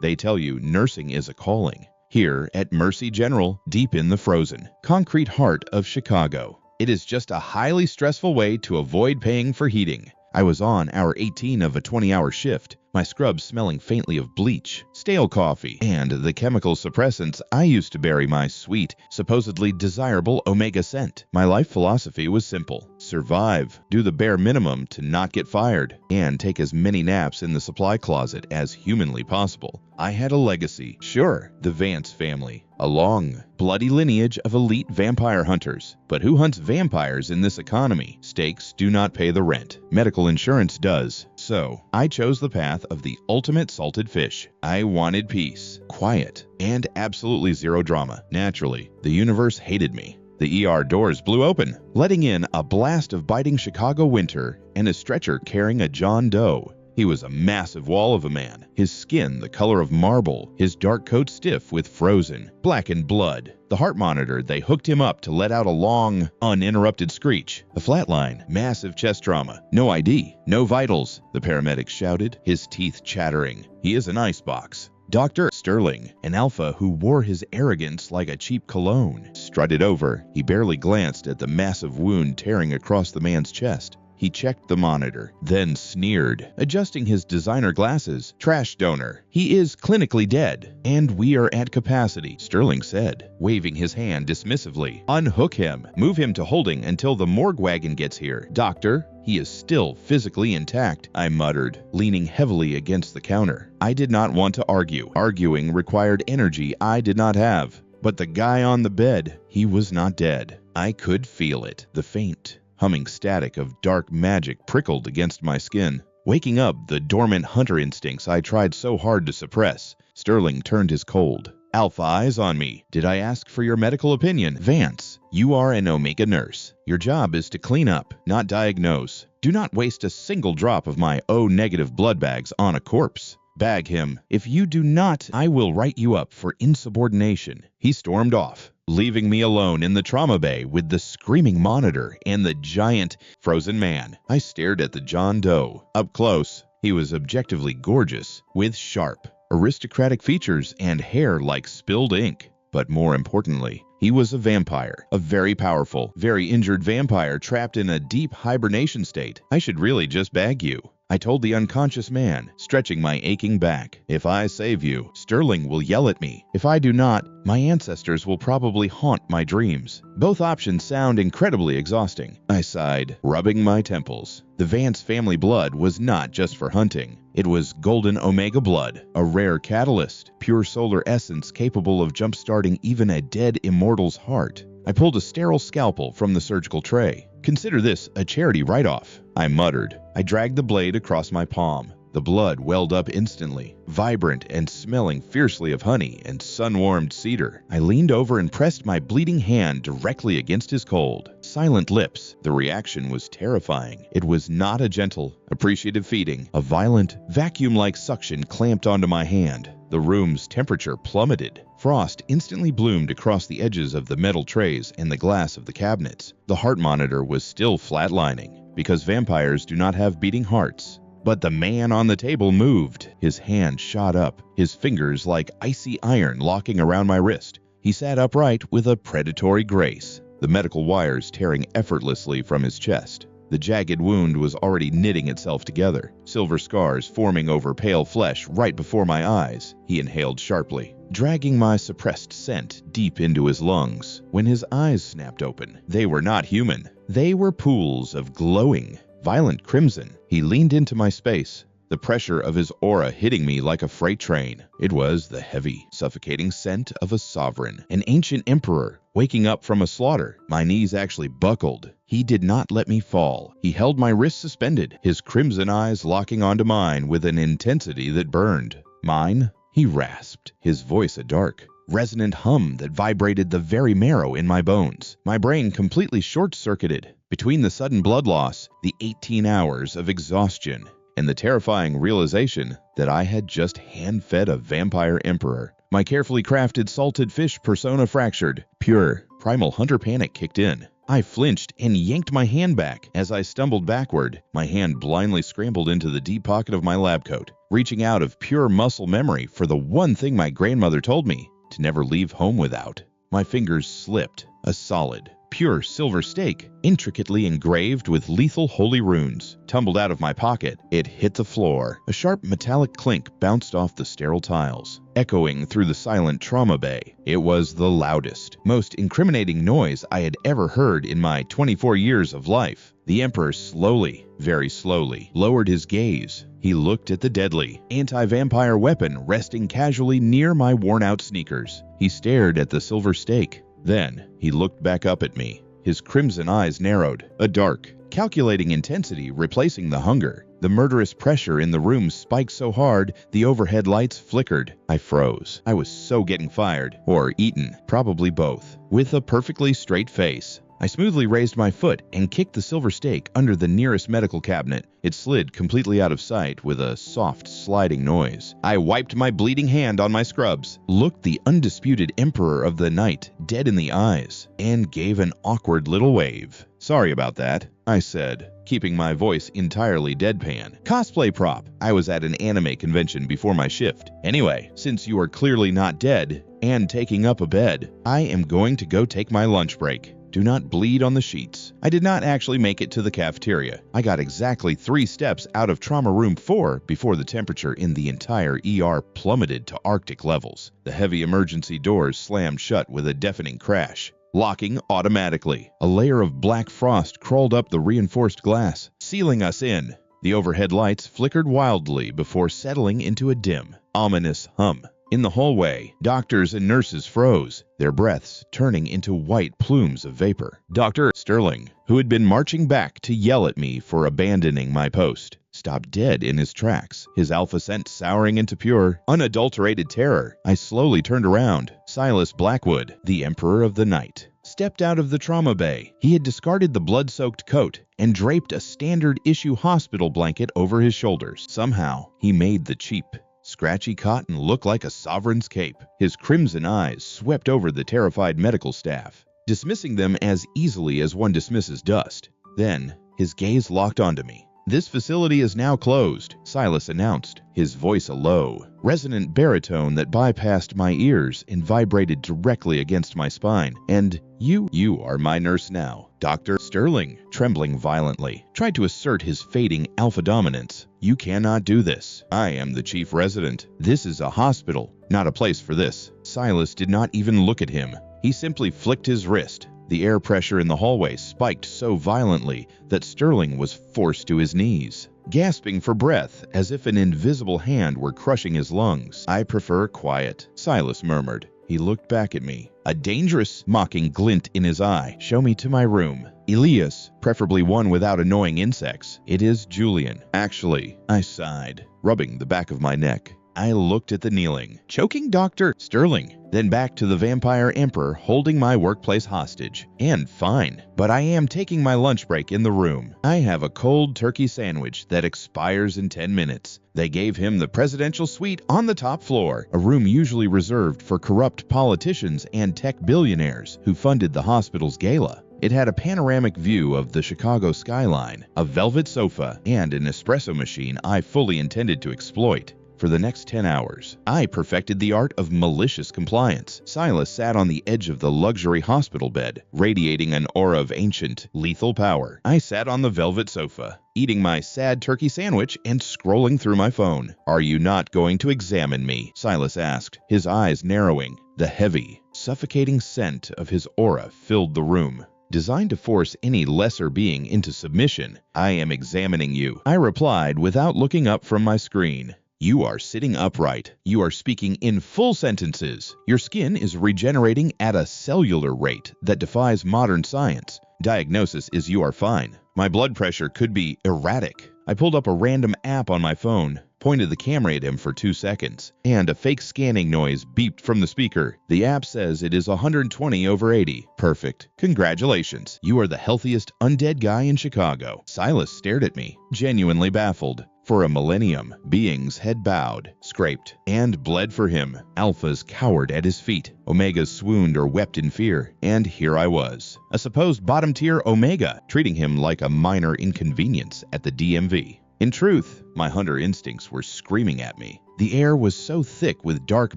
They tell you nursing is a calling. Here at Mercy General, deep in the frozen, concrete heart of Chicago, it is just a highly stressful way to avoid paying for heating. I was on hour 18 of a 20-hour shift, my scrubs smelling faintly of bleach, stale coffee, and the chemical suppressants I used to bury my sweet, supposedly desirable omega scent. My life philosophy was simple: survive, do the bare minimum to not get fired, and take as many naps in the supply closet as humanly possible. I had a legacy, sure, the Vance family, a long, bloody lineage of elite vampire hunters. But who hunts vampires in this economy? Stakes do not pay the rent. Medical insurance does. So, I chose the path of the ultimate salted fish. I wanted peace, quiet, and absolutely zero drama. Naturally, the universe hated me. The ER doors blew open, letting in a blast of biting Chicago winter and a stretcher carrying a John Doe. He was a massive wall of a man, his skin the color of marble, his dark coat stiff with frozen, blackened blood. The heart monitor, they hooked him up to let out a long, uninterrupted screech. A flatline, massive chest trauma, no ID, no vitals, the paramedics shouted, his teeth chattering. He is an icebox. Dr. Sterling, an alpha who wore his arrogance like a cheap cologne, strutted over. He barely glanced at the massive wound tearing across the man's chest. He checked the monitor, then sneered, adjusting his designer glasses. Trash donor. He is clinically dead, and we are at capacity, Sterling said, waving his hand dismissively. Unhook him. Move him to holding until the morgue wagon gets here. Doctor, he is still physically intact, I muttered, leaning heavily against the counter. I did not want to argue. Arguing required energy I did not have. But the guy on the bed, he was not dead. I could feel it. The faint, humming static of dark magic prickled against my skin, waking up the dormant hunter instincts I tried so hard to suppress. Sterling turned his cold, alpha eyes on me. Did I ask for your medical opinion? Vance, you are an Omega nurse. Your job is to clean up, not diagnose. Do not waste a single drop of my O-negative blood bags on a corpse. Bag him. If you do not, I will write you up for insubordination. He stormed off, leaving me alone in the trauma bay with the screaming monitor and the giant, frozen man. I stared at the John Doe. Up close, he was objectively gorgeous, with sharp, aristocratic features and hair like spilled ink. But more importantly, he was a vampire, a very powerful, very injured vampire trapped in a deep hibernation state. I should really just bag you, I told the unconscious man, stretching my aching back. If I save you, Sterling will yell at me. If I do not, my ancestors will probably haunt my dreams. Both options sound incredibly exhausting, I sighed, rubbing my temples. The Vance family blood was not just for hunting. It was golden omega blood, a rare catalyst, pure solar essence capable of jump-starting even a dead immortal's heart. I pulled a sterile scalpel from the surgical tray. Consider this a charity write-off, I muttered. I dragged the blade across my palm. The blood welled up instantly, vibrant and smelling fiercely of honey and sun-warmed cedar. I leaned over and pressed my bleeding hand directly against his cold, silent lips. The reaction was terrifying. It was not a gentle, appreciative feeding. A violent, vacuum-like suction clamped onto my hand. The room's temperature plummeted. Frost instantly bloomed across the edges of the metal trays and the glass of the cabinets. The heart monitor was still flatlining, because vampires do not have beating hearts. But the man on the table moved. His hand shot up, his fingers like icy iron locking around my wrist. He sat upright with a predatory grace, the medical wires tearing effortlessly from his chest. The jagged wound was already knitting itself together, silver scars forming over pale flesh right before my eyes. He inhaled sharply, dragging my suppressed scent deep into his lungs. When his eyes snapped open, they were not human. They were pools of glowing, violent crimson. He leaned into my space, the pressure of his aura hitting me like a freight train. It was the heavy, suffocating scent of a sovereign, an ancient emperor, waking up from a slaughter. My knees actually buckled. He did not let me fall. He held my wrists suspended, his crimson eyes locking onto mine with an intensity that burned. Mine? He rasped, his voice a dark, resonant hum that vibrated the very marrow in my bones. My brain completely short-circuited. Between the sudden blood loss, the 18 hours of exhaustion, and the terrifying realization that I had just hand-fed a vampire emperor, my carefully crafted salted fish persona fractured. Pure, primal hunter panic kicked in. I flinched and yanked my hand back. As I stumbled backward, my hand blindly scrambled into the deep pocket of my lab coat, reaching out of pure muscle memory for the one thing my grandmother told me to never leave home without. My fingers slipped. A solid, pure silver stake, intricately engraved with lethal holy runes, tumbled out of my pocket. It hit the floor. A sharp metallic clink bounced off the sterile tiles, echoing through the silent trauma bay. It was the loudest, most incriminating noise I had ever heard in my 24 years of life. The Emperor slowly, very slowly, lowered his gaze. He looked at the deadly, anti-vampire weapon resting casually near my worn-out sneakers. He stared at the silver stake. Then, he looked back up at me. His crimson eyes narrowed, a dark, calculating intensity replacing the hunger. The murderous pressure in the room spiked so hard, the overhead lights flickered. I froze. I was so getting fired, or eaten, probably both. With a perfectly straight face, I smoothly raised my foot and kicked the silver stake under the nearest medical cabinet. It slid completely out of sight with a soft, sliding noise. I wiped my bleeding hand on my scrubs, looked the undisputed Emperor of the Night dead in the eyes, and gave an awkward little wave. "Sorry about that," I said, keeping my voice entirely deadpan. "Cosplay prop. I was at an anime convention before my shift. Anyway, since you are clearly not dead and taking up a bed, I am going to go take my lunch break. Do not bleed on the sheets." I did not actually make it to the cafeteria. I got exactly 3 steps out of trauma room 4 before the temperature in the entire ER plummeted to Arctic levels. The heavy emergency doors slammed shut with a deafening crash, locking automatically. A layer of black frost crawled up the reinforced glass, sealing us in. The overhead lights flickered wildly before settling into a dim, ominous hum. In the hallway, doctors and nurses froze, their breaths turning into white plumes of vapor. Dr. Sterling, who had been marching back to yell at me for abandoning my post, stopped dead in his tracks, his alpha scent souring into pure, unadulterated terror. I slowly turned around. Silas Blackwood, the Emperor of the Night, stepped out of the trauma bay. He had discarded the blood-soaked coat and draped a standard-issue hospital blanket over his shoulders. Somehow, he made the cheap, scratchy cotton looked like a sovereign's cape. His crimson eyes swept over the terrified medical staff, dismissing them as easily as one dismisses dust. Then, his gaze locked onto me. "This facility is now closed," Silas announced, his voice a low, resonant baritone that bypassed my ears and vibrated directly against my spine. "And you are my nurse now." Dr. Sterling, trembling violently, tried to assert his fading alpha dominance. "You cannot do this. I am the chief resident. This is a hospital, not a place for this." Silas did not even look at him. He simply flicked his wrist. The air pressure in the hallway spiked so violently that Sterling was forced to his knees, gasping for breath as if an invisible hand were crushing his lungs. "I prefer quiet," Silas murmured. He looked back at me, a dangerous, mocking glint in his eye. "Show me to my room. Elias, preferably one without annoying insects. It is Julian." "Actually," I sighed, rubbing the back of my neck. I looked at the kneeling, choking Dr. Sterling, then back to the vampire emperor holding my workplace hostage. "And fine, but I am taking my lunch break in the room. I have a cold turkey sandwich that expires in 10 minutes. They gave him the presidential suite on the top floor, a room usually reserved for corrupt politicians and tech billionaires who funded the hospital's gala. It had a panoramic view of the Chicago skyline, a velvet sofa, and an espresso machine I fully intended to exploit. For the next 10 hours, I perfected the art of malicious compliance. Silas sat on the edge of the luxury hospital bed, radiating an aura of ancient, lethal power. I sat on the velvet sofa, eating my sad turkey sandwich and scrolling through my phone. "Are you not going to examine me?" Silas asked, his eyes narrowing. The heavy, suffocating scent of his aura filled the room, designed to force any lesser being into submission. "I am examining you," I replied without looking up from my screen. "You are sitting upright. You are speaking in full sentences. Your skin is regenerating at a cellular rate that defies modern science. Diagnosis is you are fine." My blood pressure could be erratic. I pulled up a random app on my phone, pointed the camera at him for 2 seconds, and a fake scanning noise beeped from the speaker. "The app says it is 120/80. Perfect. Congratulations. You are the healthiest undead guy in Chicago." Silas stared at me, genuinely baffled. For a millennium, beings had bowed, scraped, and bled for him. Alphas cowered at his feet. Omegas swooned or wept in fear. And here I was, a supposed bottom-tier Omega, treating him like a minor inconvenience at the DMV. In truth, my hunter instincts were screaming at me. The air was so thick with dark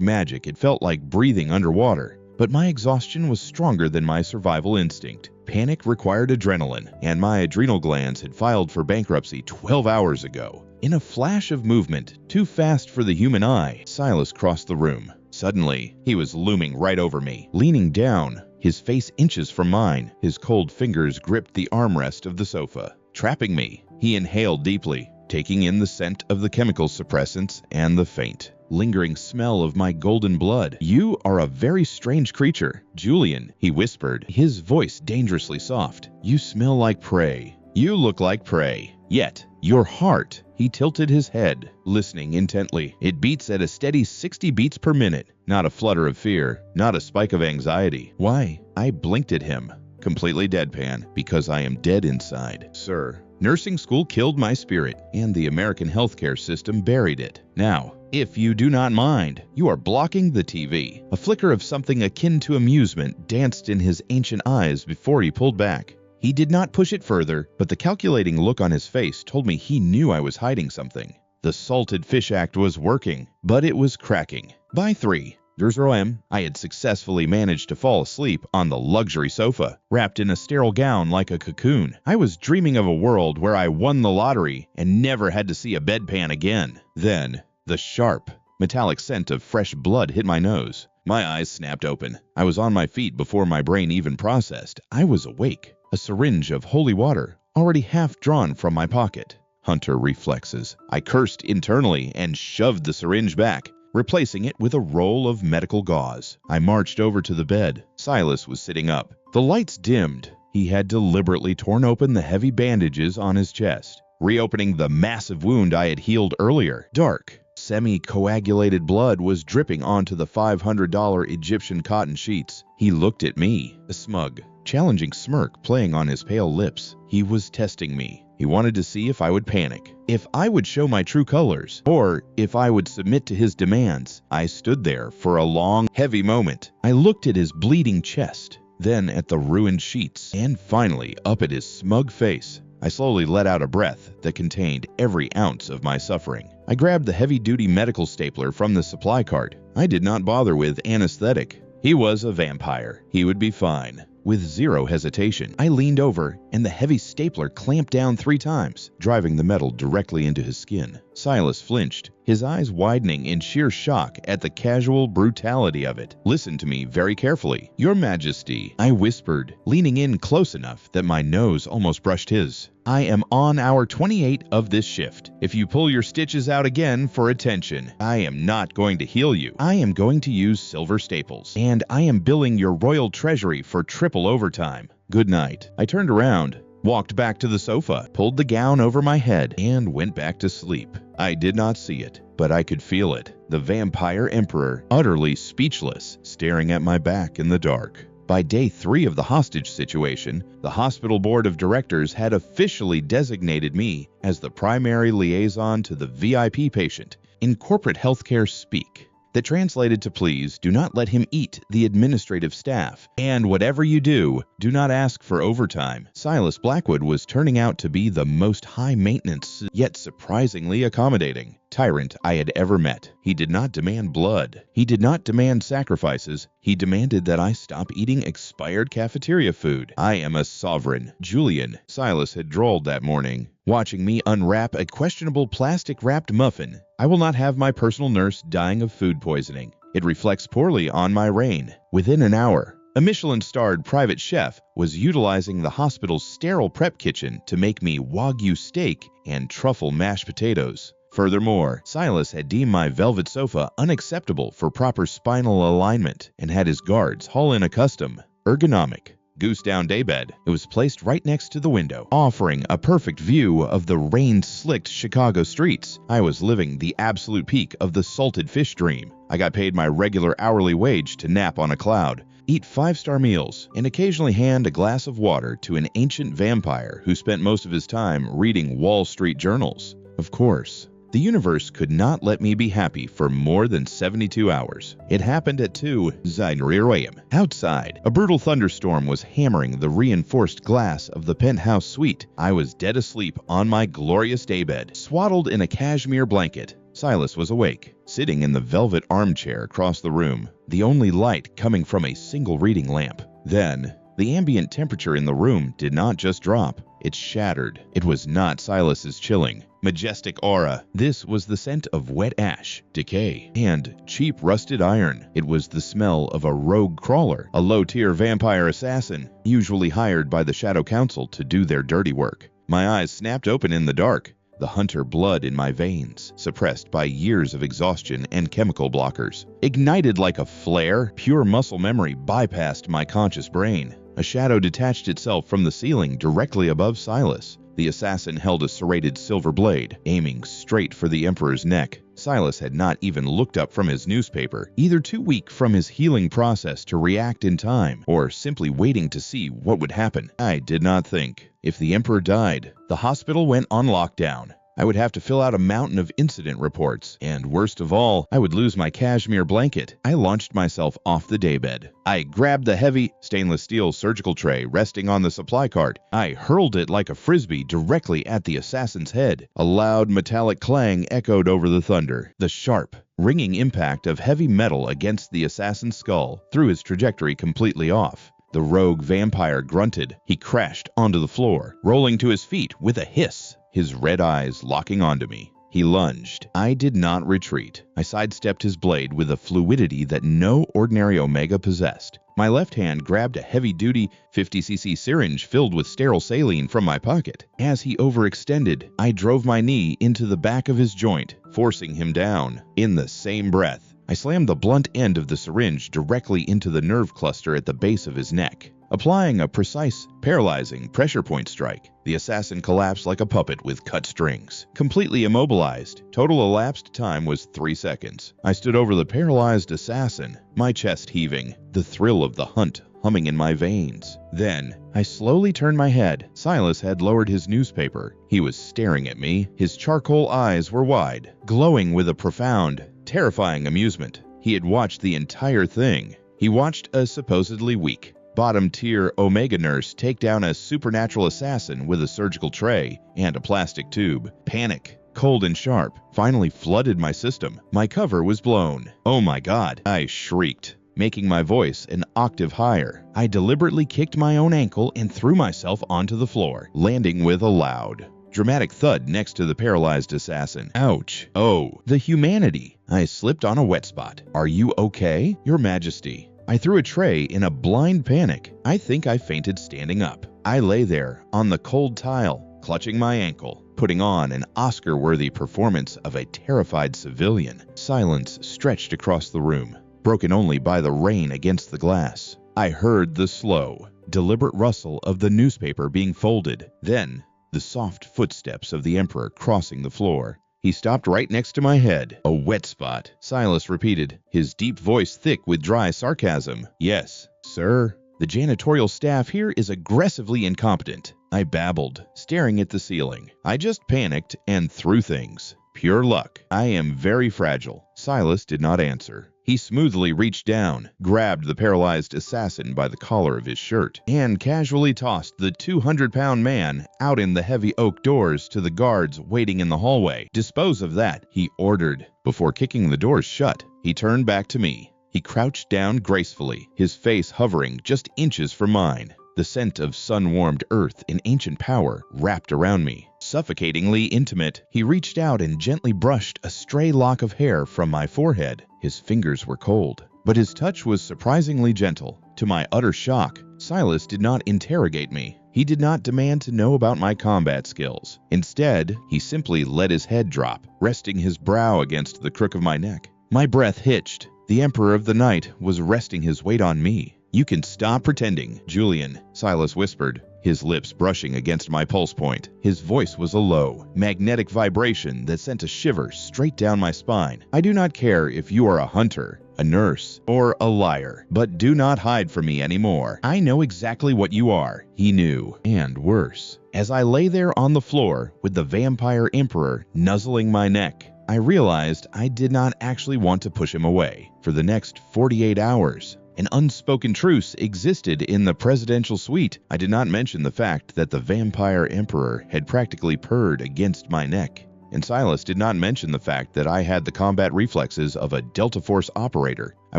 magic it felt like breathing underwater. But my exhaustion was stronger than my survival instinct. Panic required adrenaline, and my adrenal glands had filed for bankruptcy 12 hours ago. In a flash of movement, too fast for the human eye, Silas crossed the room. Suddenly, he was looming right over me, leaning down, his face inches from mine. His cold fingers gripped the armrest of the sofa, trapping me. He inhaled deeply, taking in the scent of the chemical suppressants and the faint, lingering smell of my golden blood. "You are a very strange creature, Julian," he whispered, his voice dangerously soft. "You smell like prey. You look like prey. Yet, your heart," he tilted his head, listening intently. "It beats at a steady 60 beats per minute. Not a flutter of fear, not a spike of anxiety." "Why?" I blinked at him, completely deadpan. "Because I am dead inside, sir. Nursing school killed my spirit, and the American healthcare system buried it. Now, if you do not mind, you are blocking the TV." A flicker of something akin to amusement danced in his ancient eyes before he pulled back. He did not push it further, but the calculating look on his face told me he knew I was hiding something. The salted fish act was working, but it was cracking. By 3:00 a.m., I had successfully managed to fall asleep on the luxury sofa, wrapped in a sterile gown like a cocoon. I was dreaming of a world where I won the lottery and never had to see a bedpan again. Then, the sharp, metallic scent of fresh blood hit my nose. My eyes snapped open. I was on my feet before my brain even processed. I was awake. A syringe of holy water, already half drawn from my pocket. Hunter reflexes. I cursed internally and shoved the syringe back, replacing it with a roll of medical gauze. I marched over to the bed. Silas was sitting up. The lights dimmed. He had deliberately torn open the heavy bandages on his chest, reopening the massive wound I had healed earlier. Dark, semi-coagulated blood was dripping onto the $500 Egyptian cotton sheets. He looked at me, a smug, challenging smirk playing on his pale lips. He was testing me. He wanted to see if I would panic, if I would show my true colors, or if I would submit to his demands. I stood there for a long, heavy moment. I looked at his bleeding chest, then at the ruined sheets, and finally up at his smug face. I slowly let out a breath that contained every ounce of my suffering. I grabbed the heavy-duty medical stapler from the supply cart. I did not bother with anesthetic. He was a vampire. He would be fine. With zero hesitation, I leaned over, and the heavy stapler clamped down 3 times, driving the metal directly into his skin. Silas flinched, his eyes widening in sheer shock at the casual brutality of it. "Listen to me very carefully, Your Majesty," I whispered, leaning in close enough that my nose almost brushed his. "I am on hour 28 of this shift. If you pull your stitches out again for attention, I am not going to heal you. I am going to use silver staples, and I am billing your royal treasury for triple overtime. Good night." I turned around, walked back to the sofa, pulled the gown over my head, and went back to sleep. I did not see it, but I could feel it. The vampire emperor, utterly speechless, staring at my back in the dark. By day 3 of the hostage situation, the hospital board of directors had officially designated me as the primary liaison to the VIP patient in corporate healthcare speak. That translated to please do not let him eat the administrative staff, and whatever you do, do not ask for overtime. Silas Blackwood was turning out to be the most high-maintenance, yet surprisingly accommodating tyrant I had ever met. He did not demand blood. He did not demand sacrifices. He demanded that I stop eating expired cafeteria food. "I am a sovereign, Julian," Silas had drawled that morning, watching me unwrap a questionable plastic-wrapped muffin. "I will not have my personal nurse dying of food poisoning. It reflects poorly on my reign." Within an hour, a Michelin-starred private chef was utilizing the hospital's sterile prep kitchen to make me Wagyu steak and truffle mashed potatoes. Furthermore, Silas had deemed my velvet sofa unacceptable for proper spinal alignment and had his guards haul in a custom, ergonomic, goose-down daybed. It was placed right next to the window, offering a perfect view of the rain-slicked Chicago streets. I was living the absolute peak of the salted fish dream. I got paid my regular hourly wage to nap on a cloud, eat 5-star meals, and occasionally hand a glass of water to an ancient vampire who spent most of his time reading Wall Street journals. Of course, The universe could not let me be happy for more than 72 hours. It happened at 2:00 a.m. Outside, a brutal thunderstorm was hammering the reinforced glass of the penthouse suite. I was dead asleep on my glorious daybed, swaddled in a cashmere blanket. Silas was awake, sitting in the velvet armchair across the room, the only light coming from a single reading lamp. Then, the ambient temperature in the room did not just drop, it shattered. It was not Silas's chilling, majestic aura. This was the scent of wet ash, decay, and cheap rusted iron. It was the smell of a rogue crawler, a low-tier vampire assassin, usually hired by the Shadow Council to do their dirty work. My eyes snapped open in the dark, the hunter blood in my veins, suppressed by years of exhaustion and chemical blockers. Ignited like a flare, pure muscle memory bypassed my conscious brain. A shadow detached itself from the ceiling directly above Silas. The assassin held a serrated silver blade, aiming straight for the Emperor's neck. Silas had not even looked up from his newspaper, either too weak from his healing process to react in time, or simply waiting to see what would happen. I did not think. If the Emperor died, the hospital went on lockdown. I would have to fill out a mountain of incident reports, and worst of all, I would lose my cashmere blanket. I launched myself off the daybed. I grabbed the heavy, stainless steel surgical tray resting on the supply cart. I hurled it like a frisbee directly at the assassin's head. A loud metallic clang echoed over the thunder. The sharp, ringing impact of heavy metal against the assassin's skull threw his trajectory completely off. The rogue vampire grunted. He crashed onto the floor, rolling to his feet with a hiss, his red eyes locking onto me. He lunged. I did not retreat. I sidestepped his blade with a fluidity that no ordinary Omega possessed. My left hand grabbed a heavy-duty 50cc syringe filled with sterile saline from my pocket. As he overextended, I drove my knee into the back of his joint, forcing him down. In the same breath, I slammed the blunt end of the syringe directly into the nerve cluster at the base of his neck, applying a precise, paralyzing pressure point strike. The assassin collapsed like a puppet with cut strings, completely immobilized. Total elapsed time was 3 seconds. I stood over the paralyzed assassin, my chest heaving, the thrill of the hunt humming in my veins. Then, I slowly turned my head. Silas had lowered his newspaper. He was staring at me. His charcoal eyes were wide, glowing with a profound, terrifying amusement. He had watched the entire thing. He watched a supposedly weak, bottom-tier Omega nurse take down a supernatural assassin with a surgical tray and a plastic tube. Panic, cold and sharp, finally flooded my system. My cover was blown. Oh my God, I shrieked, making my voice an octave higher. I deliberately kicked my own ankle and threw myself onto the floor, landing with a loud, dramatic thud next to the paralyzed assassin. Ouch. Oh, the humanity. I slipped on a wet spot. Are you okay, Your Majesty? I threw a tray in a blind panic. I think I fainted standing up. I lay there on the cold tile, clutching my ankle, putting on an Oscar-worthy performance of a terrified civilian. Silence stretched across the room, broken only by the rain against the glass. I heard the slow, deliberate rustle of the newspaper being folded, then the soft footsteps of the Emperor crossing the floor. He stopped right next to my head. A wet spot, Silas repeated, his deep voice thick with dry sarcasm. Yes, sir. The janitorial staff here is aggressively incompetent, I babbled, staring at the ceiling. I just panicked and threw things. Pure luck. I am very fragile. Silas did not answer. He smoothly reached down, grabbed the paralyzed assassin by the collar of his shirt, and casually tossed the 200-pound man out in the heavy oak doors to the guards waiting in the hallway. Dispose of that, he ordered. Before kicking the doors shut, he turned back to me. He crouched down gracefully, his face hovering just inches from mine. The scent of sun-warmed earth in ancient power wrapped around me, suffocatingly intimate. He reached out and gently brushed a stray lock of hair from my forehead. His fingers were cold, but his touch was surprisingly gentle. To my utter shock, Silas did not interrogate me. He did not demand to know about my combat skills. Instead, he simply let his head drop, resting his brow against the crook of my neck. My breath hitched. The Emperor of the Night was resting his weight on me. You can stop pretending, Julian, Silas whispered, his lips brushing against my pulse point. His voice was a low, magnetic vibration that sent a shiver straight down my spine. I do not care if you are a hunter, a nurse, or a liar, but do not hide from me anymore. I know exactly what you are. He knew, and worse. As I lay there on the floor with the vampire emperor nuzzling my neck, I realized I did not actually want to push him away. For the next 48 hours, an unspoken truce existed in the presidential suite. I did not mention the fact that the vampire emperor had practically purred against my neck. And Silas did not mention the fact that I had the combat reflexes of a Delta Force operator. I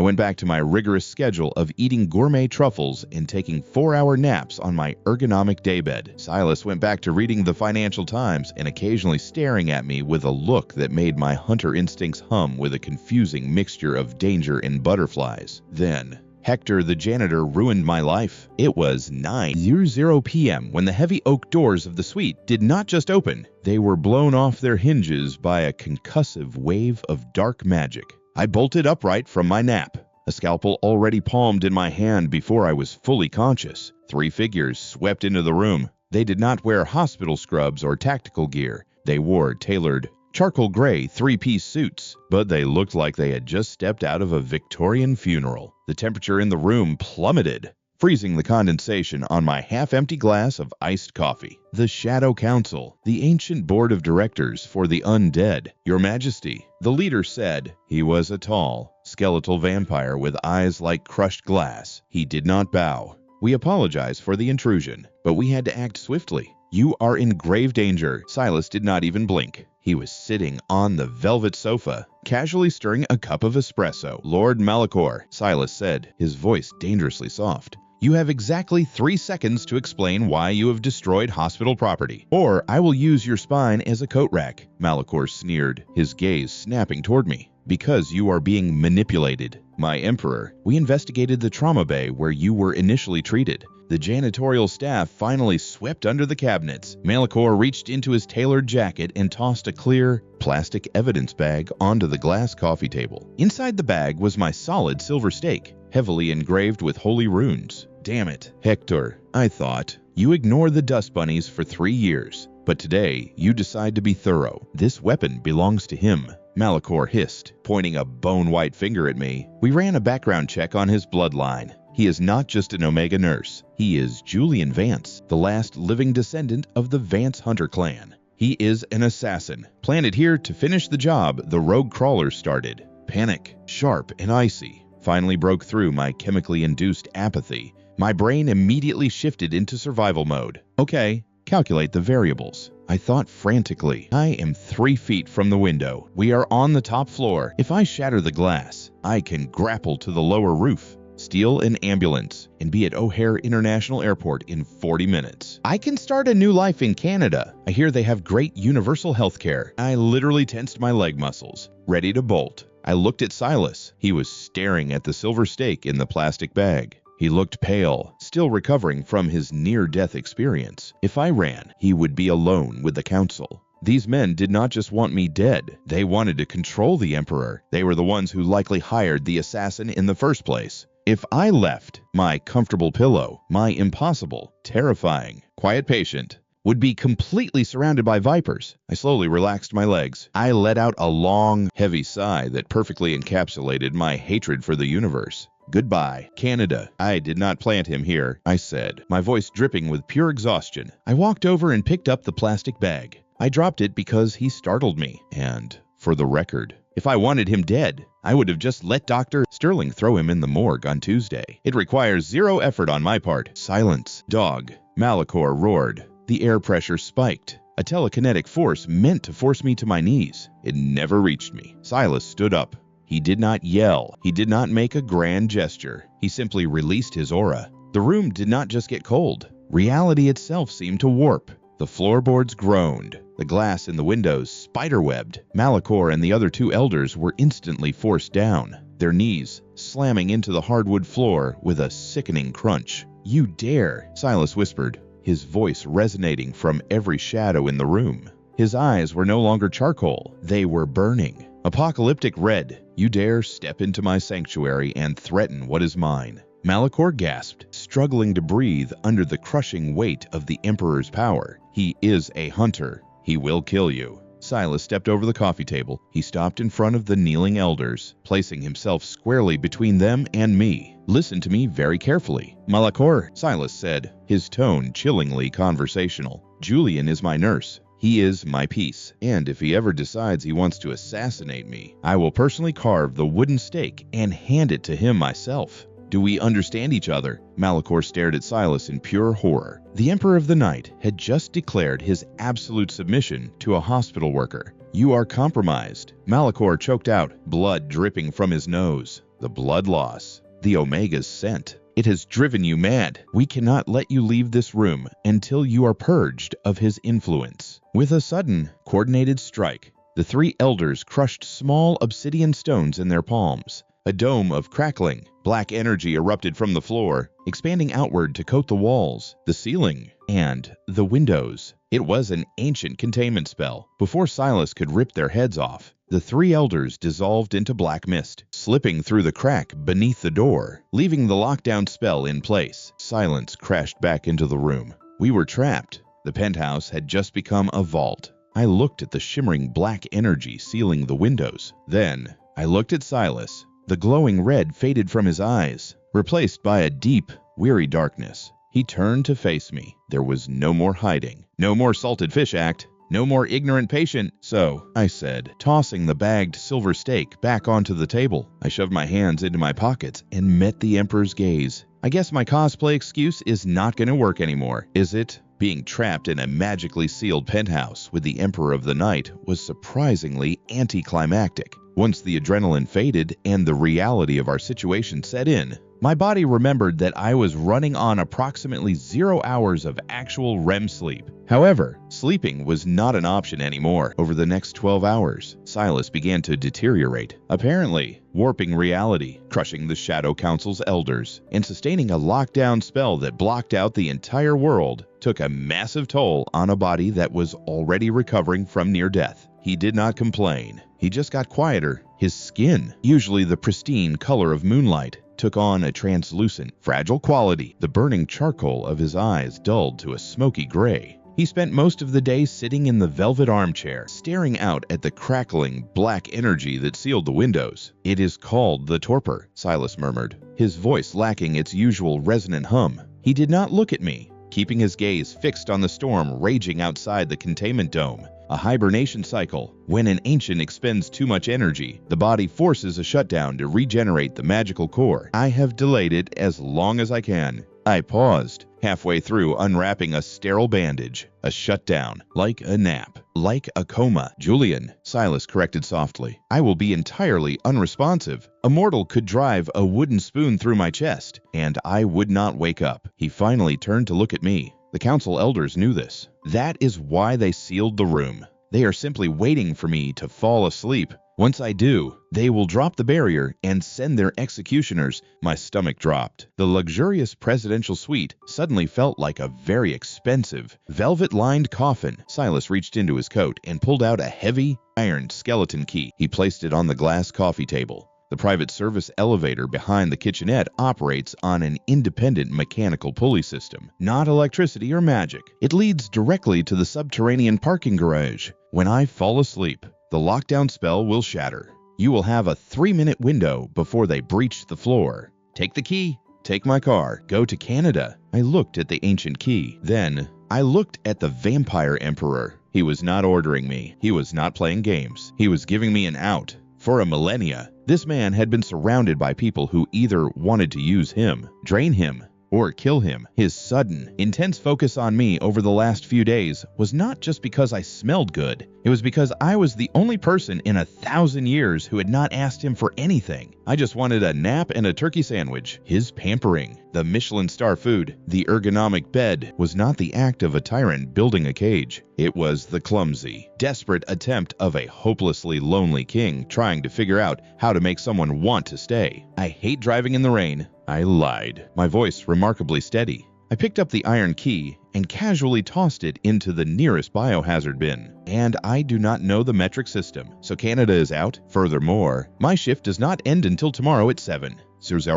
went back to my rigorous schedule of eating gourmet truffles and taking 4-hour naps on my ergonomic daybed. Silas went back to reading the Financial Times and occasionally staring at me with a look that made my hunter instincts hum with a confusing mixture of danger and butterflies. Then, Hector the janitor ruined my life. It was 9:00 p.m. when the heavy oak doors of the suite did not just open, they were blown off their hinges by a concussive wave of dark magic. I bolted upright from my nap, a scalpel already palmed in my hand before I was fully conscious. 3 figures swept into the room. They did not wear hospital scrubs or tactical gear. They wore tailored, charcoal gray 3-piece suits, but they looked like they had just stepped out of a Victorian funeral. The temperature in the room plummeted, freezing the condensation on my half-empty glass of iced coffee. The Shadow Council, the ancient board of directors for the undead. Your Majesty, the leader said. He was a tall, skeletal vampire with eyes like crushed glass. He did not bow. We apologize for the intrusion, but we had to act swiftly. You are in grave danger. Silas did not even blink. He was sitting on the velvet sofa, casually stirring a cup of espresso. Lord Malachor, Silas said, his voice dangerously soft. You have exactly 3 seconds to explain why you have destroyed hospital property, or I will use your spine as a coat rack. Malachor sneered, his gaze snapping toward me. Because you are being manipulated. My emperor, we investigated the trauma bay where you were initially treated. The janitorial staff finally swept under the cabinets. Malachor reached into his tailored jacket and tossed a clear, plastic evidence bag onto the glass coffee table. Inside the bag was my solid silver stake, heavily engraved with holy runes. Damn it, Hector, I thought. You ignored the dust bunnies for 3 years, but today you decide to be thorough. This weapon belongs to him. Malachor hissed, pointing a bone-white finger at me. We ran a background check on his bloodline. He is not just an Omega nurse. He is Julian Vance, the last living descendant of the Vance Hunter clan. He is an assassin, planted here to finish the job the rogue crawlers started. Panic, sharp and icy, finally broke through my chemically induced apathy. My brain immediately shifted into survival mode. Okay, calculate the variables. I thought frantically. I am 3 feet from the window. We are on the top floor. If I shatter the glass, I can grapple to the lower roof, steal an ambulance, and be at O'Hare International Airport in 40 minutes. I can start a new life in Canada. I hear they have great universal health care. I literally tensed my leg muscles, ready to bolt. I looked at Silas. He was staring at the silver stake in the plastic bag. He looked pale, still recovering from his near-death experience. If I ran, he would be alone with the council. These men did not just want me dead. They wanted to control the Emperor. They were the ones who likely hired the assassin in the first place. If I left, my comfortable pillow, my impossible, terrifying, quiet patient, would be completely surrounded by vipers. I slowly relaxed my legs. I let out a long, heavy sigh that perfectly encapsulated my hatred for the universe. Goodbye, Canada. I did not plant him here, I said, my voice dripping with pure exhaustion. I walked over and picked up the plastic bag. I dropped it because he startled me. And, for the record, if I wanted him dead, I would have just let Dr. Sterling throw him in the morgue on Tuesday. It requires 0 effort on my part. Silence, dog. Malachor roared. The air pressure spiked. A telekinetic force meant to force me to my knees. It never reached me. Silas stood up. He did not yell. He did not make a grand gesture. He simply released his aura. The room did not just get cold. Reality itself seemed to warp. The floorboards groaned. The glass in the windows spiderwebbed. Malachor and the other 2 elders were instantly forced down, their knees slamming into the hardwood floor with a sickening crunch. You dare, Silas whispered, his voice resonating from every shadow in the room. His eyes were no longer charcoal. They were burning. Apocalyptic red. You dare step into my sanctuary and threaten what is mine. Malachor gasped, struggling to breathe under the crushing weight of the Emperor's power. He is a hunter. He will kill you. Silas stepped over the coffee table. He stopped in front of the kneeling elders, placing himself squarely between them and me. Listen to me very carefully. Malachor, Silas said, his tone chillingly conversational. Julian is my nurse. He is my peace, and if he ever decides he wants to assassinate me, I will personally carve the wooden stake and hand it to him myself. Do we understand each other? Malachor stared at Silas in pure horror. The Emperor of the Night had just declared his absolute submission to a hospital worker. You are compromised. Malachor choked out, blood dripping from his nose. The blood loss. The Omega's scent. It has driven you mad. We cannot let you leave this room until you are purged of his influence. With a sudden, coordinated strike, the three elders crushed small obsidian stones in their palms. A dome of crackling, black energy erupted from the floor, expanding outward to coat the walls, the ceiling, and the windows. It was an ancient containment spell. Before Silas could rip their heads off, the three elders dissolved into black mist, slipping through the crack beneath the door, leaving the lockdown spell in place. Silence crashed back into the room. We were trapped. The penthouse had just become a vault. I looked at the shimmering black energy sealing the windows. Then, I looked at Silas. The glowing red faded from his eyes, replaced by a deep, weary darkness. He turned to face me. There was no more hiding. No more salted fish act. No more ignorant patient. So, I said, tossing the bagged silver stake back onto the table. I shoved my hands into my pockets and met the Emperor's gaze. I guess my cosplay excuse is not going to work anymore, is it? Being trapped in a magically sealed penthouse with the Emperor of the Night was surprisingly anticlimactic. Once the adrenaline faded and the reality of our situation set in, my body remembered that I was running on approximately 0 hours of actual REM sleep. However, sleeping was not an option anymore. Over the next 12 hours, Silas began to deteriorate, apparently warping reality, crushing the Shadow Council's elders, and sustaining a lockdown spell that blocked out the entire world took a massive toll on a body that was already recovering from near death. He did not complain. He just got quieter. His skin, usually the pristine color of moonlight, took on a translucent, fragile quality. The burning charcoal of his eyes dulled to a smoky gray. He spent most of the day sitting in the velvet armchair, staring out at the crackling, black energy that sealed the windows. It is called the torpor, Silas murmured, his voice lacking its usual resonant hum. He did not look at me, keeping his gaze fixed on the storm raging outside the containment dome. A hibernation cycle. When an ancient expends too much energy, the body forces a shutdown to regenerate the magical core. I have delayed it as long as I can. I paused, halfway through unwrapping a sterile bandage. A shutdown, like a nap, like a coma. Julian, Silas corrected softly. I will be entirely unresponsive. A mortal could drive a wooden spoon through my chest, and I would not wake up. He finally turned to look at me. The council elders knew this. That is why they sealed the room. They are simply waiting for me to fall asleep. Once I do, they will drop the barrier and send their executioners. My stomach dropped. The luxurious presidential suite suddenly felt like a very expensive, velvet-lined coffin. Silas reached into his coat and pulled out a heavy, iron skeleton key. He placed it on the glass coffee table. The private service elevator behind the kitchenette operates on an independent mechanical pulley system, not electricity or magic. It leads directly to the subterranean parking garage. When I fall asleep, the lockdown spell will shatter. You will have a 3-minute window before they breach the floor. Take the key, take my car, go to Canada. I looked at the ancient key. Then, I looked at the vampire emperor. He was not ordering me. He was not playing games. He was giving me an out. For a millennia, this man had been surrounded by people who either wanted to use him, drain him, or kill him. His sudden, intense focus on me over the last few days was not just because I smelled good. It was because I was the only person in 1,000 years who had not asked him for anything. I just wanted a nap and a turkey sandwich. His pampering, the Michelin star food, the ergonomic bed was not the act of a tyrant building a cage. It was the clumsy, desperate attempt of a hopelessly lonely king trying to figure out how to make someone want to stay. I hate driving in the rain. I lied, my voice remarkably steady. I picked up the iron key and casually tossed it into the nearest biohazard bin. And I do not know the metric system, so Canada is out. Furthermore, my shift does not end until tomorrow at 7:00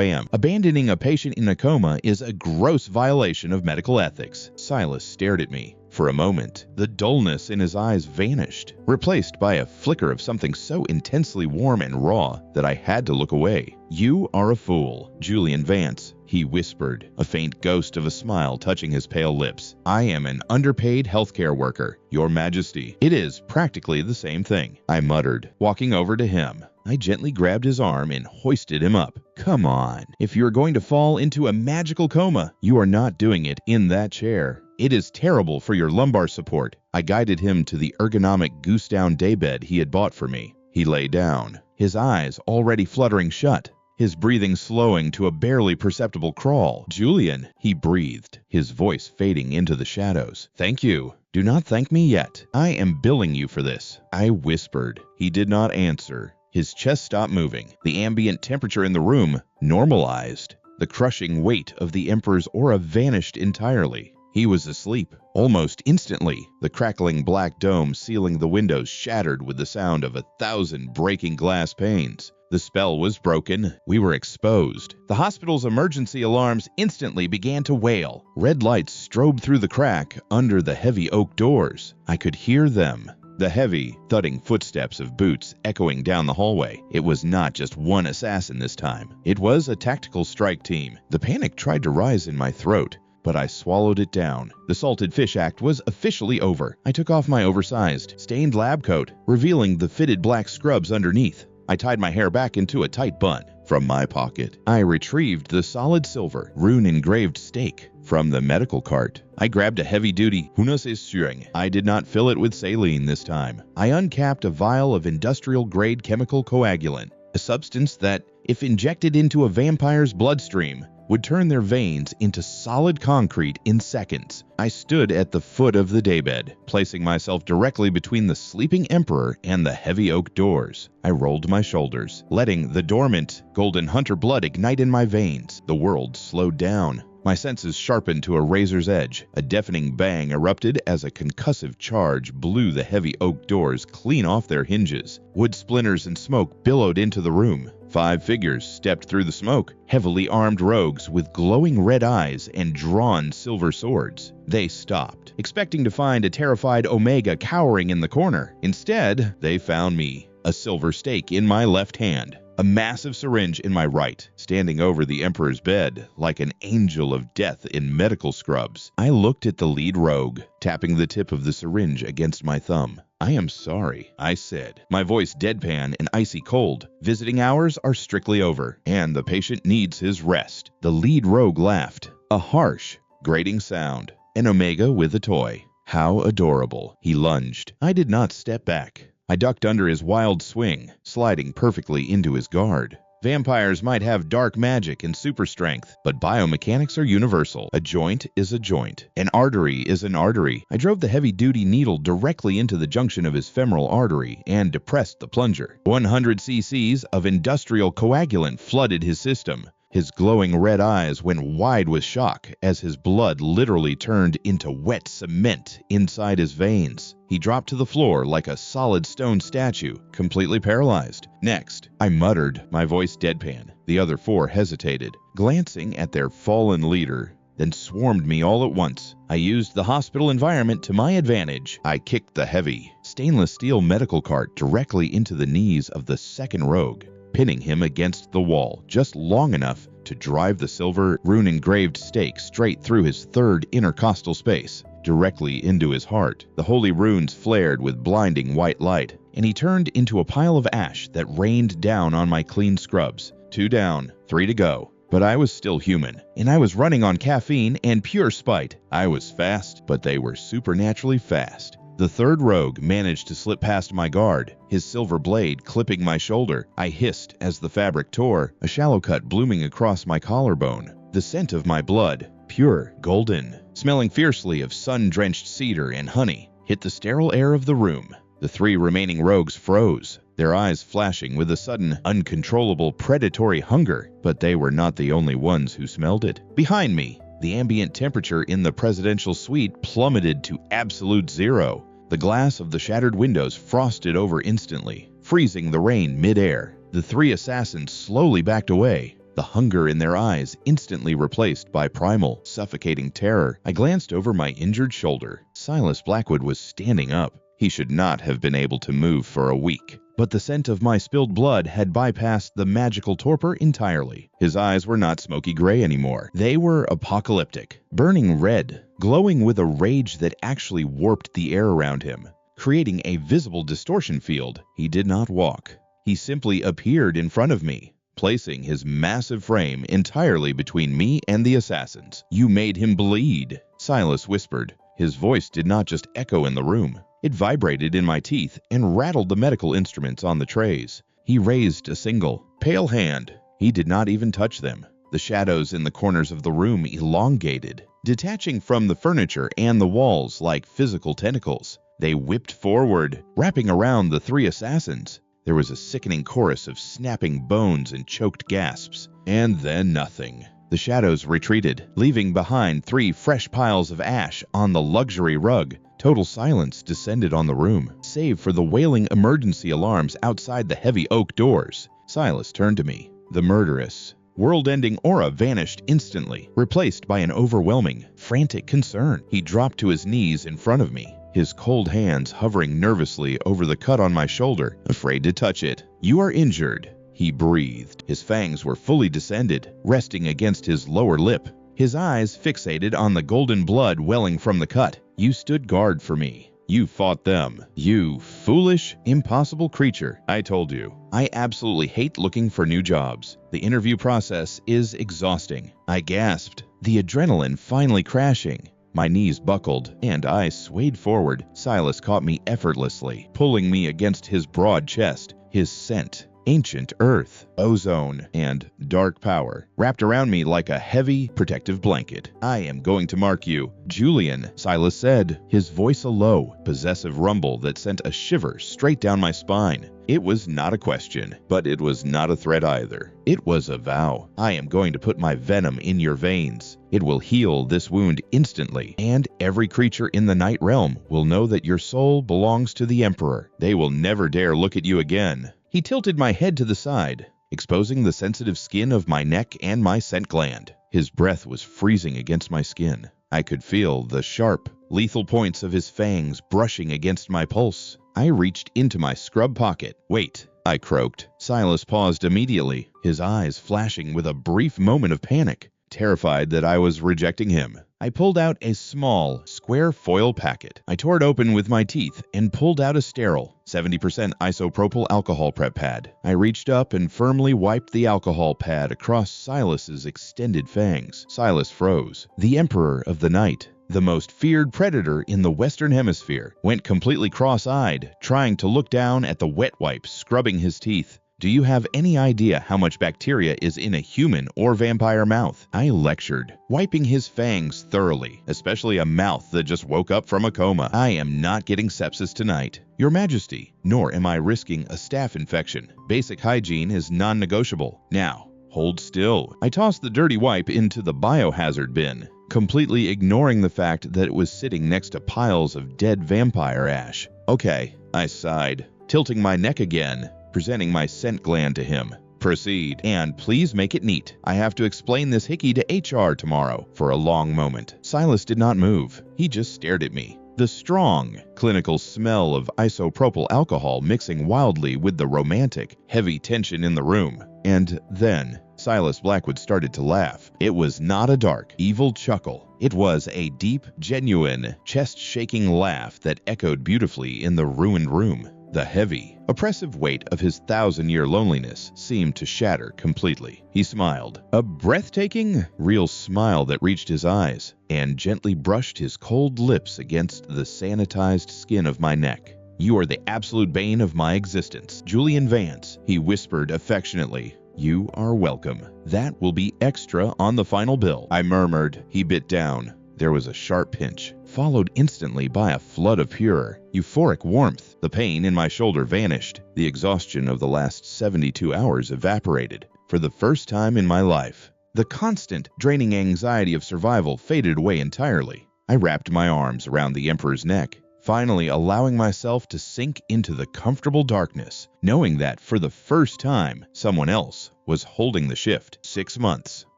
a.m. Abandoning a patient in a coma is a gross violation of medical ethics. Silas stared at me. For a moment, the dullness in his eyes vanished, replaced by a flicker of something so intensely warm and raw that I had to look away. "You are a fool, Julian Vance," he whispered, a faint ghost of a smile touching his pale lips. "I am an underpaid healthcare worker, Your Majesty." "It is practically the same thing," I muttered, walking over to him. I gently grabbed his arm and hoisted him up. "Come on, if you're going to fall into a magical coma, you are not doing it in that chair. It is terrible for your lumbar support." I guided him to the ergonomic goose-down daybed he had bought for me. He lay down, his eyes already fluttering shut, his breathing slowing to a barely perceptible crawl. "Julian," he breathed, his voice fading into the shadows. "Thank you. Do not thank me yet. I am billing you for this," I whispered. He did not answer. His chest stopped moving. The ambient temperature in the room normalized. The crushing weight of the Emperor's aura vanished entirely. He was asleep. Almost instantly, the crackling black dome sealing the windows shattered with the sound of 1,000 breaking glass panes. The spell was broken. We were exposed. The hospital's emergency alarms instantly began to wail. Red lights strobed through the crack under the heavy oak doors. I could hear them. The heavy, thudding footsteps of boots echoing down the hallway. It was not just one assassin this time. It was a tactical strike team. The panic tried to rise in my throat, but I swallowed it down. The salted fish act was officially over. I took off my oversized, stained lab coat, revealing the fitted black scrubs underneath. I tied my hair back into a tight bun. From my pocket, I retrieved the solid silver, rune-engraved stake from the medical cart. I grabbed a heavy-duty Hunasissuring. I did not fill it with saline this time. I uncapped a vial of industrial-grade chemical coagulant, a substance that, if injected into a vampire's bloodstream, would turn their veins into solid concrete in seconds. I stood at the foot of the daybed, placing myself directly between the sleeping Emperor and the heavy oak doors. I rolled my shoulders, letting the dormant, golden hunter blood ignite in my veins. The world slowed down. My senses sharpened to a razor's edge. A deafening bang erupted as a concussive charge blew the heavy oak doors clean off their hinges. Wood splinters and smoke billowed into the room. 5 figures stepped through the smoke, heavily armed rogues with glowing red eyes and drawn silver swords. They stopped, expecting to find a terrified Omega cowering in the corner. Instead, they found me, a silver stake in my left hand, a massive syringe in my right, standing over the Emperor's bed like an angel of death in medical scrubs. I looked at the lead rogue, tapping the tip of the syringe against my thumb. "I am sorry," I said, my voice deadpan and icy cold. "Visiting hours are strictly over, and the patient needs his rest." The lead rogue laughed, a harsh, grating sound. An Omega with a toy. How adorable. He lunged. I did not step back. I ducked under his wild swing, sliding perfectly into his guard. Vampires might have dark magic and super strength, but biomechanics are universal. A joint is a joint. An artery is an artery. I drove the heavy-duty needle directly into the junction of his femoral artery and depressed the plunger. 100 cc's of industrial coagulant flooded his system. His glowing red eyes went wide with shock as his blood literally turned into wet cement inside his veins. He dropped to the floor like a solid stone statue, completely paralyzed. "Next," I muttered, my voice deadpan. The other 4 hesitated, glancing at their fallen leader, then swarmed me all at once. I used the hospital environment to my advantage. I kicked the heavy, stainless steel medical cart directly into the knees of the second rogue, pinning him against the wall just long enough to drive the silver, rune-engraved stake straight through his third intercostal space, directly into his heart. The holy runes flared with blinding white light, and he turned into a pile of ash that rained down on my clean scrubs. 2 down, 3 to go. But I was still human, and I was running on caffeine and pure spite. I was fast, but they were supernaturally fast. The third rogue managed to slip past my guard, his silver blade clipping my shoulder. I hissed as the fabric tore, a shallow cut blooming across my collarbone. The scent of my blood, pure, golden, smelling fiercely of sun-drenched cedar and honey, hit the sterile air of the room. The 3 remaining rogues froze, their eyes flashing with a sudden, uncontrollable predatory hunger, but they were not the only ones who smelled it. Behind me, The ambient temperature in the presidential suite plummeted to absolute zero. The glass of the shattered windows frosted over instantly, freezing the rain mid-air. The three assassins slowly backed away, the hunger in their eyes instantly replaced by primal, suffocating terror. I glanced over my injured shoulder. Silas Blackwood was standing up. He should not have been able to move for a week. But the scent of my spilled blood had bypassed the magical torpor entirely. His eyes were not smoky gray anymore. They were apocalyptic, burning red, glowing with a rage that actually warped the air around him, creating a visible distortion field. He did not walk. He simply appeared in front of me, placing his massive frame entirely between me and the assassins. "You made him bleed," Silas whispered. His voice did not just echo in the room. It vibrated in my teeth and rattled the medical instruments on the trays. He raised a single, pale hand. He did not even touch them. The shadows in the corners of the room elongated, detaching from the furniture and the walls like physical tentacles. They whipped forward, wrapping around the three assassins. There was a sickening chorus of snapping bones and choked gasps. And then nothing. The shadows retreated, leaving behind three fresh piles of ash on the luxury rug. Total silence descended on the room, save for the wailing emergency alarms outside the heavy oak doors. Silas turned to me. The murderous, world-ending aura vanished instantly, replaced by an overwhelming, frantic concern. He dropped to his knees in front of me, his cold hands hovering nervously over the cut on my shoulder, afraid to touch it. "You are injured," he breathed. His fangs were fully descended, resting against his lower lip. His eyes fixated on the golden blood welling from the cut. "You stood guard for me. You fought them. You foolish, impossible creature. I told you. I absolutely hate looking for new jobs. The interview process is exhausting." I gasped, the adrenaline finally crashing. My knees buckled, and I swayed forward. Silas caught me effortlessly, pulling me against his broad chest. His scent, ancient earth, ozone, and dark power, wrapped around me like a heavy, protective blanket. "I am going to mark you, Julian," Silas said, his voice a low, possessive rumble that sent a shiver straight down my spine. It was not a question, but it was not a threat either. It was a vow. "I am going to put my venom in your veins. It will heal this wound instantly, and every creature in the Night Realm will know that your soul belongs to the Emperor. They will never dare look at you again." He tilted my head to the side, exposing the sensitive skin of my neck and my scent gland. His breath was freezing against my skin. I could feel the sharp, lethal points of his fangs brushing against my pulse. I reached into my scrub pocket. "Wait," I croaked. Silas paused immediately, his eyes flashing with a brief moment of panic, terrified that I was rejecting him. I pulled out a small, square foil packet. I tore it open with my teeth and pulled out a sterile, 70% isopropyl alcohol prep pad. I reached up and firmly wiped the alcohol pad across Silas's extended fangs. Silas froze. The Emperor of the Night, the most feared predator in the Western Hemisphere, went completely cross-eyed, trying to look down at the wet wipe scrubbing his teeth. "Do you have any idea how much bacteria is in a human or vampire mouth?" I lectured, wiping his fangs thoroughly, especially a mouth that just woke up from a coma. "I am not getting sepsis tonight, Your Majesty, nor am I risking a staph infection. Basic hygiene is non-negotiable. Now, hold still." I tossed the dirty wipe into the biohazard bin, completely ignoring the fact that it was sitting next to piles of dead vampire ash. "Okay," I sighed, tilting my neck again, presenting my scent gland to him. "Proceed, and please make it neat. I have to explain this hickey to HR tomorrow." For a long moment, Silas did not move. He just stared at me. The strong, clinical smell of isopropyl alcohol mixing wildly with the romantic, heavy tension in the room. And then, Silas Blackwood started to laugh. It was not a dark, evil chuckle. It was a deep, genuine, chest-shaking laugh that echoed beautifully in the ruined room. The heavy, oppressive weight of his 1,000-year loneliness seemed to shatter completely. He smiled, a breathtaking, real smile that reached his eyes, and gently brushed his cold lips against the sanitized skin of my neck. "You are the absolute bane of my existence, Julian Vance," he whispered affectionately. "You are welcome. That will be extra on the final bill." I murmured. He bit down. There was a sharp pinch, followed instantly by a flood of pure, euphoric warmth. The pain in my shoulder vanished. The exhaustion of the last 72 hours evaporated. For the first time in my life, The constant, draining anxiety of survival faded away entirely. I wrapped my arms around the Emperor's neck, finally allowing myself to sink into the comfortable darkness, knowing that for the first time, someone else was holding the shift. 6 months.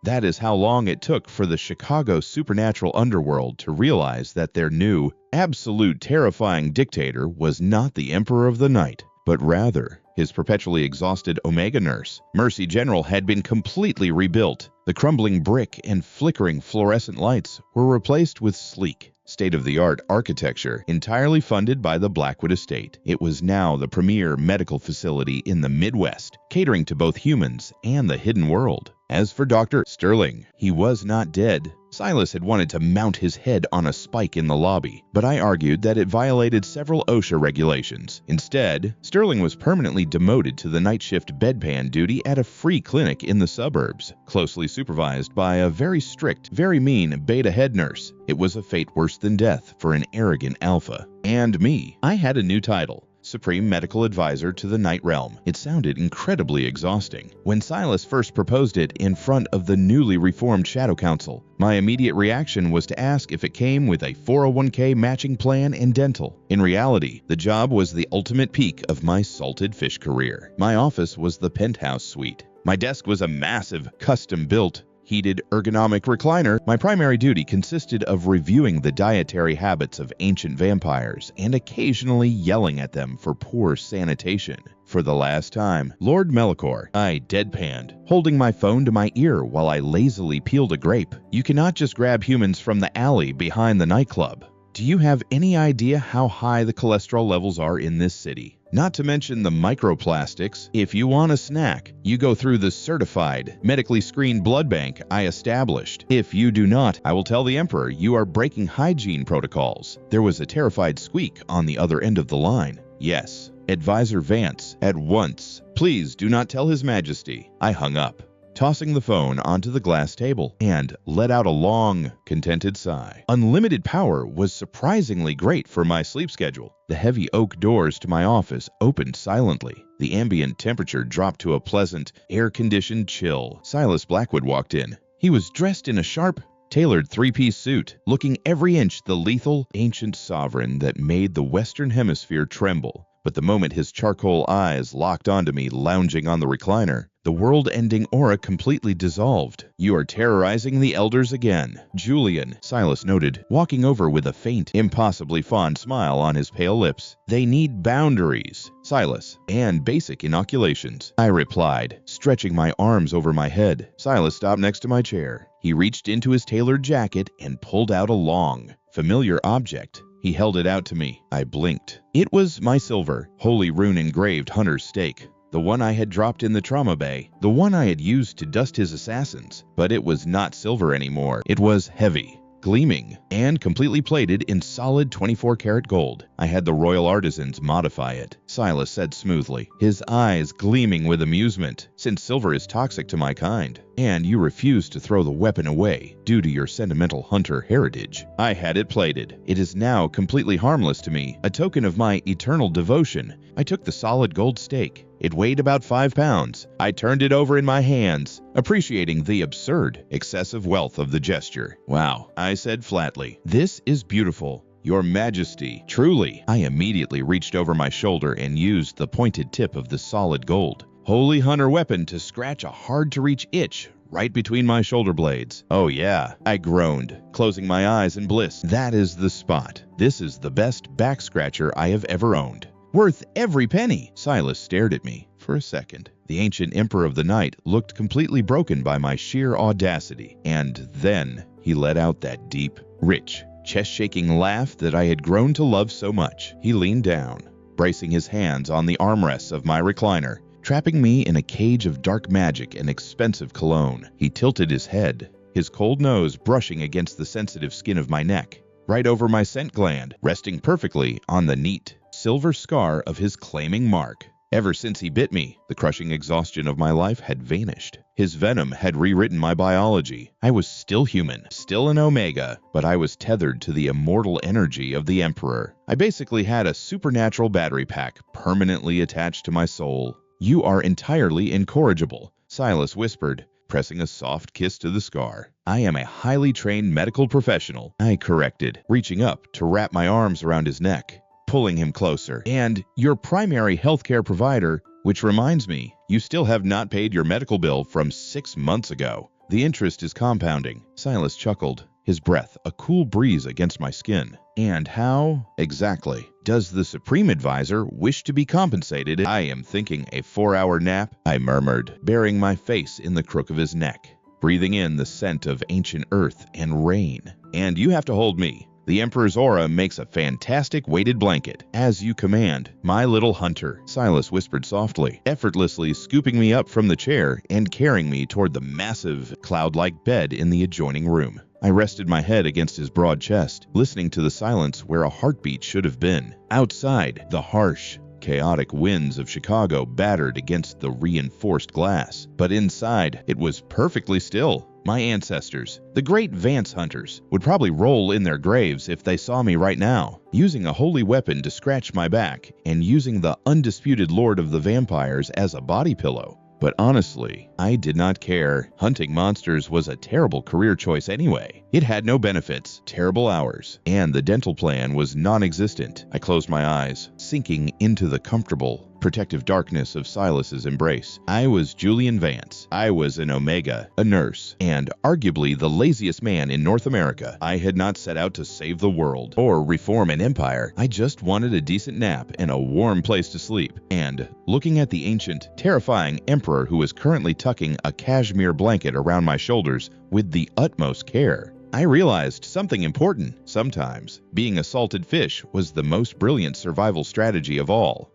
That is how long it took for the Chicago supernatural underworld to realize that their new, absolute terrifying dictator was not the Emperor of the Night, but rather his perpetually exhausted Omega nurse. Mercy General had been completely rebuilt. The crumbling brick and flickering fluorescent lights were replaced with sleek, state-of-the-art architecture entirely funded by the Blackwood estate. It was now the premier medical facility in the Midwest, catering to both humans and the hidden world. As for Dr. Sterling, he was not dead. Silas had wanted to mount his head on a spike in the lobby, but I argued that it violated several OSHA regulations. Instead, Sterling was permanently demoted to the night shift bedpan duty at a free clinic in the suburbs, closely supervised by a very strict, very mean beta head nurse. It was a fate worse than death for an arrogant alpha. And me. I had a new title: Supreme Medical Advisor to the Night Realm. It sounded incredibly exhausting. When Silas first proposed it in front of the newly reformed Shadow Council, my immediate reaction was to ask if it came with a 401k matching plan and dental. In reality, the job was the ultimate peak of my salted fish career. My office was the penthouse suite. My desk was a massive, custom-built, heated ergonomic recliner. My primary duty consisted of reviewing the dietary habits of ancient vampires and occasionally yelling at them for poor sanitation. For the last time, Lord Melicor, I deadpanned, holding my phone to my ear while I lazily peeled a grape. You cannot just grab humans from the alley behind the nightclub. Do you have any idea how high the cholesterol levels are in this city? Not to mention the microplastics. If you want a snack, you go through the certified, medically screened blood bank I established. If you do not, I will tell the Emperor you are breaking hygiene protocols. There was a terrified squeak on the other end of the line. Yes, Advisor Vance, at once. Please do not tell His Majesty. I hung up, tossing the phone onto the glass table, and let out a long, contented sigh. Unlimited power was surprisingly great for my sleep schedule. The heavy oak doors to my office opened silently. The ambient temperature dropped to a pleasant, air-conditioned chill. Silas Blackwood walked in. He was dressed in a sharp, tailored three-piece suit, looking every inch the lethal, ancient sovereign that made the Western Hemisphere tremble. But the moment his charcoal eyes locked onto me lounging on the recliner, the world-ending aura completely dissolved. You are terrorizing the elders again, Julian, Silas noted, walking over with a faint, impossibly fond smile on his pale lips. They need boundaries, Silas, and basic inoculations, I replied, stretching my arms over my head. Silas stopped next to my chair. He reached into his tailored jacket and pulled out a long, familiar object. He held it out to me. I blinked. It was my silver, holy rune-engraved hunter's stake. The one I had dropped in the trauma bay. The one I had used to dust his assassins. But it was not silver anymore. It was heavy, gleaming, and completely plated in solid 24-karat gold. I had the royal artisans modify it, Silas said smoothly, his eyes gleaming with amusement, since silver is toxic to my kind, and you refuse to throw the weapon away due to your sentimental hunter heritage. I had it plated. It is now completely harmless to me, a token of my eternal devotion. I took the solid gold stake. It weighed about 5 pounds. I turned it over in my hands, appreciating the absurd, excessive wealth of the gesture. Wow, I said flatly. This is beautiful. Your Majesty, truly. I immediately reached over my shoulder and used the pointed tip of the solid gold holy hunter weapon to scratch a hard-to-reach itch right between my shoulder blades. Oh yeah, I groaned, closing my eyes in bliss. That is the spot. This is the best back scratcher I have ever owned. Worth every penny. Silas stared at me for a second. The ancient Emperor of the Night looked completely broken by my sheer audacity, and then he let out that deep, rich, chest-shaking laugh that I had grown to love so much. He leaned down, bracing his hands on the armrests of my recliner, trapping me in a cage of dark magic and expensive cologne. He tilted his head, his cold nose brushing against the sensitive skin of my neck, right over my scent gland, resting perfectly on the neat, silver scar of his claiming mark. Ever since he bit me, the crushing exhaustion of my life had vanished. His venom had rewritten my biology. I was still human, still an Omega, but I was tethered to the immortal energy of the Emperor. I basically had a supernatural battery pack permanently attached to my soul. You are entirely incorrigible, Silas whispered, pressing a soft kiss to the scar. "I am a highly trained medical professional," I corrected, reaching up to wrap my arms around his neck, pulling him closer. "And your primary healthcare provider, which reminds me, you still have not paid your medical bill from 6 months ago. The interest is compounding." Silas chuckled, his breath a cool breeze against my skin. "And how, exactly, does the Supreme Advisor wish to be compensated?" "I am thinking a 4-hour nap," I murmured, burying my face in the crook of his neck, breathing in the scent of ancient earth and rain. "And you have to hold me. The Emperor's aura makes a fantastic weighted blanket." "As you command, my little hunter," Silas whispered softly, effortlessly scooping me up from the chair and carrying me toward the massive, cloud-like bed in the adjoining room. I rested my head against his broad chest, listening to the silence where a heartbeat should have been. Outside, the harsh, chaotic winds of Chicago battered against the reinforced glass, but inside, it was perfectly still. My ancestors, the great Vance hunters, would probably roll in their graves if they saw me right now, using a holy weapon to scratch my back and using the undisputed Lord of the Vampires as a body pillow. But honestly, I did not care. Hunting monsters was a terrible career choice anyway. It had no benefits, terrible hours, and the dental plan was non-existent. I closed my eyes, sinking into the comfortable, protective darkness of Silas's embrace. I was Julian Vance. I was an Omega, a nurse, and arguably the laziest man in North America. I had not set out to save the world or reform an empire. I just wanted a decent nap and a warm place to sleep. And looking at the ancient, terrifying emperor who was currently tucking a cashmere blanket around my shoulders with the utmost care, I realized something important. Sometimes, being a salted fish was the most brilliant survival strategy of all.